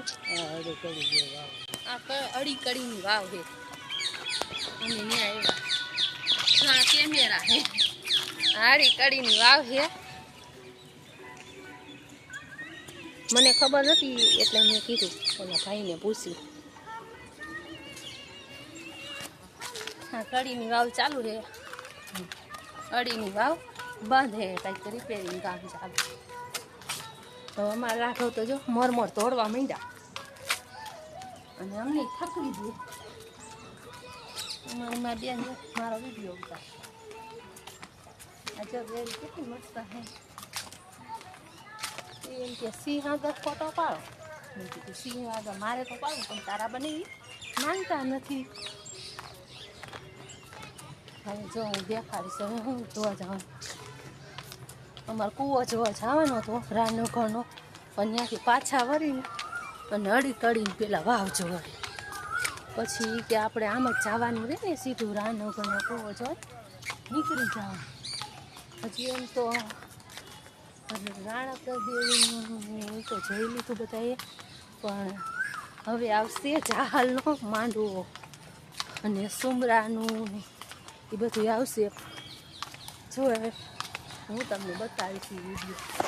છે આ અડી કડીની વાવ છે અમે ત્યાં આવ્યા કેમેરા હે આડી કડીની વાવ છે મને ખબર નથી એટલે મેં કીધું ઓલા ભાઈને પૂછ્યું હા કડીની વાવ ચાલુ છે અડીની વાવ બંધ હે કંઈક રિપેરિંગ કામ ચાલુ તો અમારે રાઘવ તો જો મોર તોડવા માંડ્યા અને અમને થકવી દે અમારી બેન મારો વિડીયો ઉતાર આ જો વેરી કેટલી મસ્ત હે એમ કે સિંહ આગળ ફોટો પાડો મેં કીધું સિંહ આગળ મારે તો પાડું પણ તારા બનાવી માનતા નથી હવે જો હું દેખાડીશ હવે હું જોવા જવાનું અમારે કૂવો જોવા જવાનો હતો રાનગરનો પણ ત્યાંથી પાછા વળીને અને અડી કડીને પેલા વાવ જોવા પછી કે આપણે આમ જ જવાનું રહે ને સીધું રાનગરનો કૂવો જોઈ નીકળી જવાનું હજી એમ તો રાણક દેવીનું તો જોઈ લીધું બધાએ પણ હવે આવશે જાહલનો માંડવો અને સુમરાનું એ બધું આવશે જો હવે હું તમને બતાવીશ વિડીયો